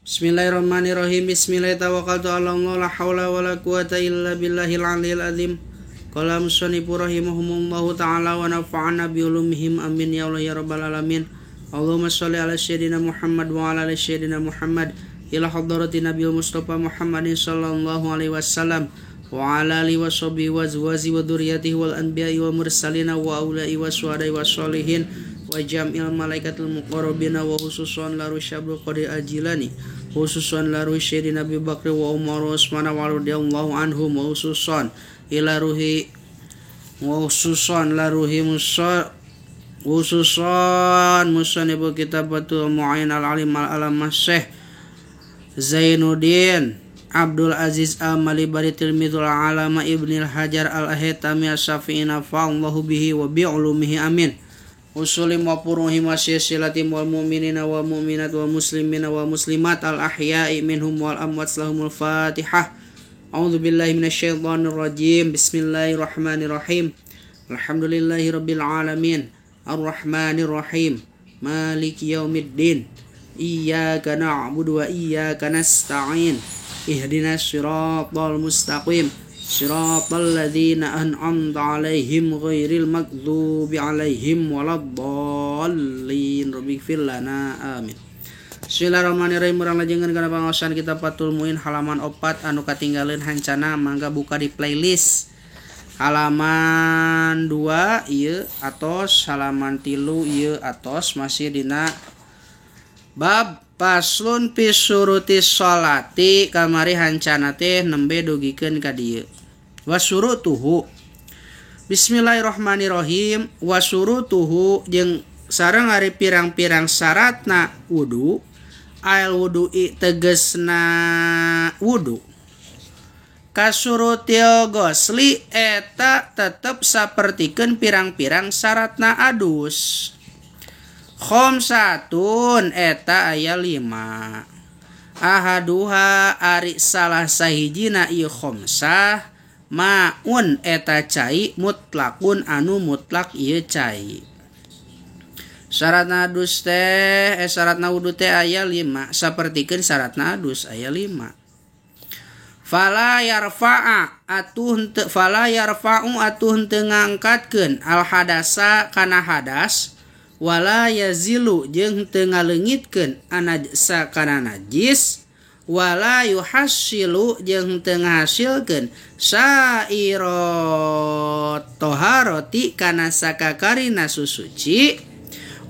Bismillahirrahmanirrahim. Bismillah tawakkaltu 'ala Allah la haula wala quwata illa billahil aliyil azim. Qala musannifur rahimahumullahu ta'ala wa nafa'ana bi ulumihim amin ya Allah ya rabbal alamin. Allahumma shalli ala sayyidina Muhammad wa ala ali sayyidina Muhammad ila hadratin nabiyil mustafa Muhammadin sallallahu alaihi wasallam wa ala alihi washabihi wa azwaji wa dzurriyyatihi wal anbiya'i wa mursalina wa aulai wa syuhada'i wa sholihin wa jam'il malaikatil muqarrabina wa khususan la rusyabul qadir ajilani khususan la rusyidi Nabi Bakri wa Umar wa Usman wa radhiyallahu anhum wa khususan ila ruhi wa khususan la ruhi musa khususan musanibu kitabatul mu'ayin al-alim al-alamah Syekh Zainuddin Abdul Aziz al-Malibari tilmidul alama Ibnil Hajar al-Haytami as-Syafi'i nafa'allahu bihi wa bi'ulumihi amin. Usulim wa puruhim wa silsilatim wal mu'minina wa mu'minat wa muslimina wa muslimat al ahya'i minhum wal amwat lahumul fatihah. A'udzu billahi minasyaitonir rajim. Bismillahirrahmanirrahim. Alhamdulillahi rabbil alamin. Arrahmanir rahim. Maliki yaumiddin. Iyyaka na'budu wa iyyaka nasta'in. Ihdinas siratal mustaqim. Siratal ladzina an'amta 'alaihim ghairil maghdubi 'alaihim waladdallin. Rabbighfir lana amin. Bismillahirrahmanirrahim. Urang lajengeun kana pangaosan kitab Fathul Muin halaman 4 anu katinggalin hancana mangga buka di playlist. Halaman 2 ieu atos, halaman 3 ieu atos masih dina bab paslun pisuruti sholati kamari hancana teh nembe dugikeun ka dieu. Wasurutuhu. Bismillahirrahmanirrahim. Wasurutuhu jeung sareng ari pirang-pirang syaratna wudu. Ail wudu'i tegesna wudu. Kasurutil gosli eta tetep sapertikeun pirang-pirang syaratna adus. Khomsatun eta aya 5. Ahaduha ari salah sahijina ieu khomsah maun eta cai mutlakun anu mutlak ieu cai. Syaratna adus teh syaratna wudu teh aya 5 sapertikeun syaratna adus aya 5. Fala yarfa'u atuh teu ngangkatkeun al hadasa kana hadas. Wala yazilu jeung teu ngaleungitkeun anajsa kana najis. Wala yuhassilu jeung teu ngahasilkeun sairat toharoti kana sakakarina susuci.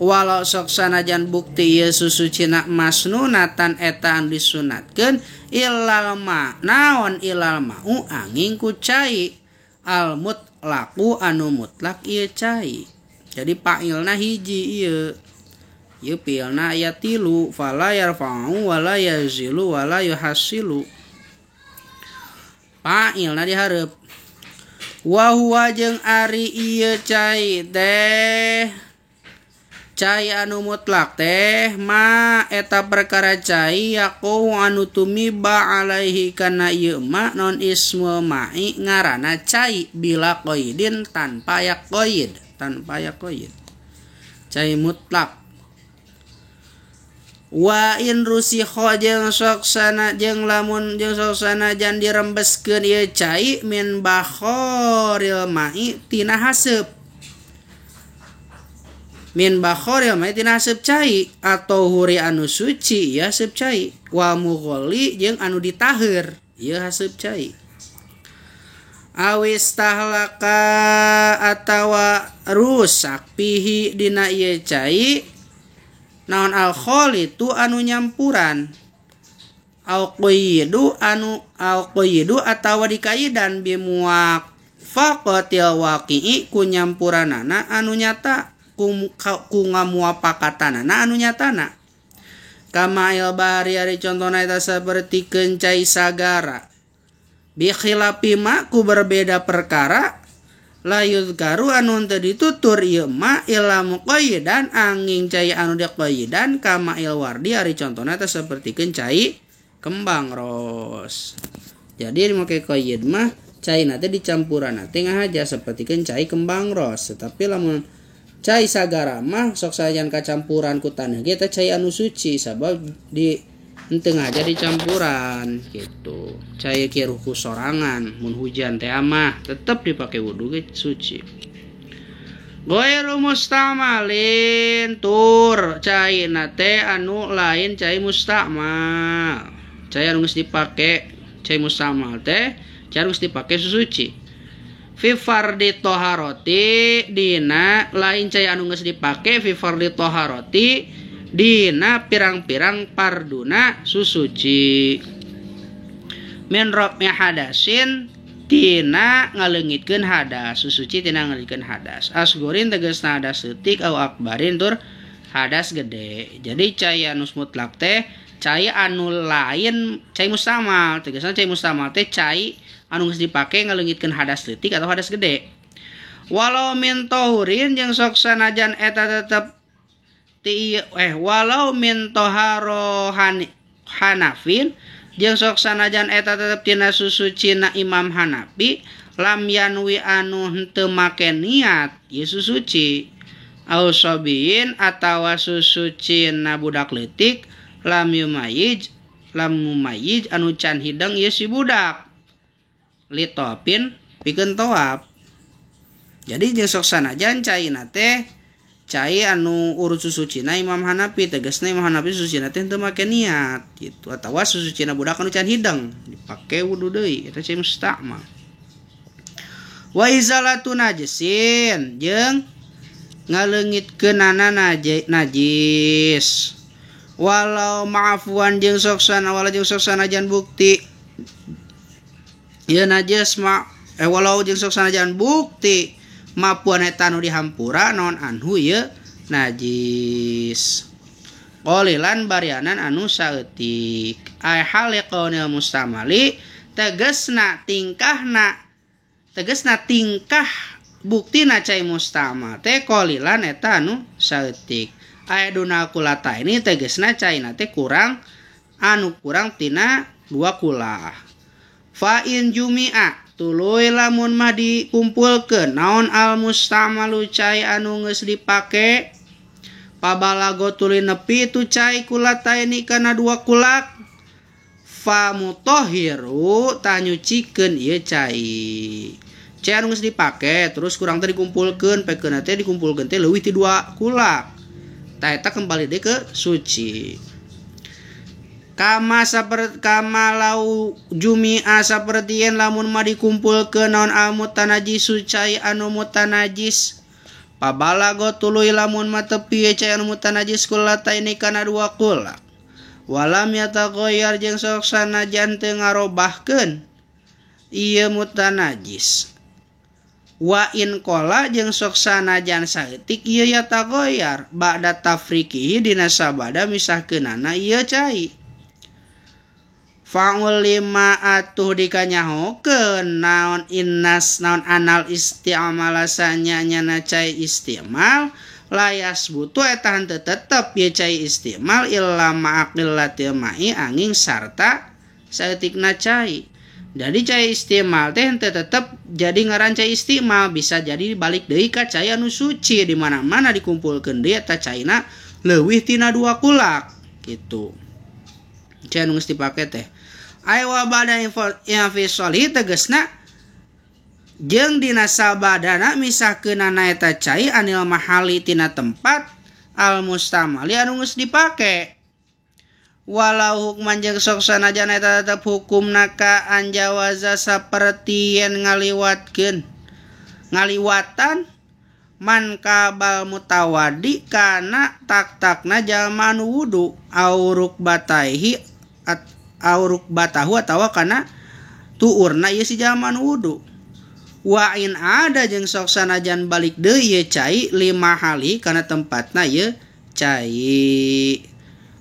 Walau sok sanajan bukti ieu susucina masnunatan eta anu disunatkeun ilal ma naon ilal ma'u angin ku cai al mutlaqu anu mutlak ieu cai. Jadi fa'ilna hiji ieu. Ieu fi'ilna aya 3. Fala yarfa'u wala yazilu wala yuhassilu. Fa'ilna dihareup. Wa huwa jeung ari ieu cai teh cai anu mutlak teh ma eta perkara cai yaqau anu tumiba alaihi kana ieu ma non ismu ma'i ngaranna cai bila qaidin tanpa yaqaid. Cai mutlak. Wa in rusikha jeung soksana jeung lamun jeung soksana jan dirembeskeun ieu cai min bakhoril ma'i tina haseup. Min bakhoril ma'i tina haseup cai atau huri anu suci ieu haseup cai. Wa mughalli jeung anu ditaheur ieu haseup cai. Awis tahlaka atawa rusak pihi dina ieu cai naon alkohol itu anu nyampuran au qayyidu atawa dikaidan bimuak faqatil waqi'i ku nyampuranana anu nyata ku ngamuapakatanana anu nyatana kama il bahari ari contona eta sapertikeun cai sagara. Bi khilafi ma ku berbeda perkara la yuzkaru anu teu ditutur ieu ma illa muqayyidan angin cai anu diqayyidan kama il wardi ari contona teh sapertikeun cai kembang ros. Jadi make qayyid mah caina teh dicampuranna teh ngahaja sapertikeun cai kembang ros. Tetapi lamun cai sagara mah sok sajan kacampuran ku taneuh ge teh cai anu suci sabab di henteu ngaja dicampuran gitu. Cai kiruku sorangan mun hujan teh mah tetep dipake wudu ge suci. Ghairu mustamalin tur cai teh anu lain cai mustamal. Cai anu geus dipake cai mustamal teh cai anu geus dipake suci. Fi fardhi toharoti dina lain cai anu geus dipake fi fardhi toharoti dina pirang-pirang parduna susuci. Min rabmi hadasin tina ngaleungitkeun hadas, susuci tina ngaleungitkeun hadas. Asgurin tegasna hadas leutik au akbarin tur hadas gede. Jadi cai anu mutlak teh cai anu lain cai mustamal. Tegasna cai mustamal teh cai anu geus dipake ngaleungitkeun hadas leutik atau hadas gede. Walau min tahurin jeung sok sanajan eta tetep walau min toharo hanafin jeung sok sanajan eta tetep tina susucina Imam Hanafi lam yanwi anu henteu make niat ieu susuci au sabiin atawa susucina budak leutik lam mumayyiz anu can hideng ieu si budak litopin pikeun toab. Jadi jeung sok sanajan caina teh cai anu urut susucina Imam Hanafi, tegasna Imam Hanafi susucina teh teu make niat gitu, atawa susucina budak anu can hideng dipake wudu deui eta cai mustamal. Wa izalatu najisin jeung ngaleungitkeunana najis walau ma'afuan jeung sok sanajan bukti ieu najis walau jeung sok sanajan bukti mapuan eta anu dihampura naon anhu ieu najis. Qolilan barianan anu saeutik. Ai haliqaunil mustamali tegasna tingkah buktina cai mustamal teh qolilan eta anu saeutik. Ai duna kulata ini tegasna caina teh kurang tina 2 kulah. Fa in jumi'a tuluy lamun mah dikumpulkeun naon al mustamalu cai anu geus dipake pabalago tuluy nepi tu cai kulataini kana 2 kulak fa mutahhiru tanyucikeun ieu cai anu geus dipake terus kurang teh dikumpulkeun pekeuna teh dikumpulkeun teh leuwih ti 2 kulak tah eta kembali deui ke suci. Kama lau jumi'a sapertieun lamun mah dikumpulkeun naon al mutanajisu cai anu mutanajis pabalago tuluy lamun mah tepi cai anu mutanajis kulata ini kana 2 kulak walam yataghayyar jeung sok sanajan teu ngarobahkeun ieu mutanajis wa in qala jeung sok sanajan saeutik ieu yataghayyar ba'da tafriqihi dina sabada misahkeunana ieu cai. Fa'ul lima atuh dikanyahokeun naon anal isti'mal sanyana cai isti'mal layas butuh eta henteu tetep ye cai isti'mal illa ma'aqillatil ma'i angin sarta saeutikna cai. Jadi cai isti'mal teh henteu tetep jadi ngaran cai isti'mal, bisa jadi balik deui ka cai anu suci di mana-mana dikumpulkeun deui eta caina leuwih tina 2 kulak gitu. Cai anu geus dipake teh aywa bada infisoli tegasna jeung dina sabadana misahkeunana eta cai anil mahali tina tempat al mustamali anu geus dipake. Walau hukman jeung sok sanajan eta tetep hukumna ka anjawaza sapertieun ngaliwatan man kabal mutawadi kana tak-takna jalma anu wudu auruk batahu atawa kana tuurna ieu si jalma anu wudu. Wa in ada jeung sok sanajan balik deui ieu cai 5 hali kana tempatna ieu cai.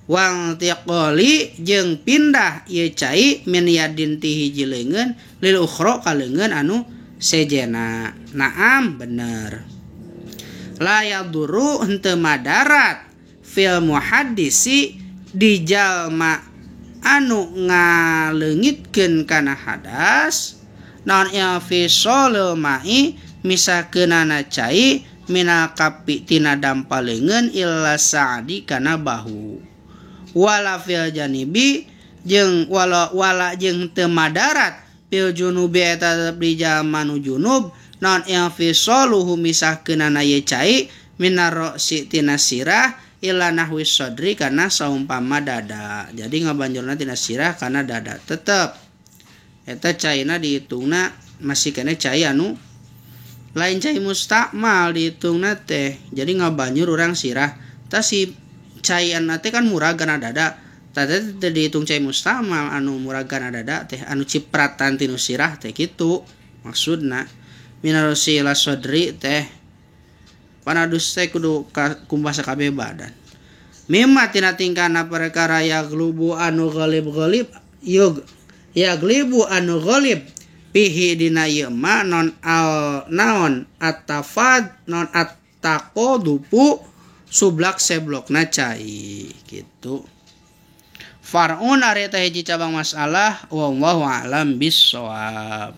Wang tiqoli jeung pindah ieu cai min yadin ti hiji leungeun lil ukhra ka leungeun anu sejena. Naam bener. La yaduru henteu madarat fil muhaddisi di jalma anu ngaleungitkeun kana hadas naon infisolul ma'i misahkeunana cai minal kapi tina dampaleungeun illa sa'di kana bahu wala fil janibi jeung wala jeung teu madarat fil junubi eta di jamanu junub naon infisaluhu misahkeunana ye cai minar si tina sirah ila nahwi sodri kana saumpama dada. Jadi ngabanjurna tina sirah kana dada tetep eta caina dihitungna masih kena cai anu lain cai mustakmal dihitungna teh. Jadi ngabanjur urang sirah ta si caian teh kan murah kana dada tadi dihitung cai mustakmal anu murah kana dada teh anu cipratan tinu sirah teh kitu maksudna minarosi ila sodri teh panadus teh kudu kumbasa kabeh badan. Mimma tina tingkana perkara yaglubu anu ghalib yug yaglibu anu ghalib pihi dina ieu ma non al naon atafad non attaqodupu sublak seblokna cai gitu. Far'un ari eta hiji cabang masalah wallahu a'lam bissawab.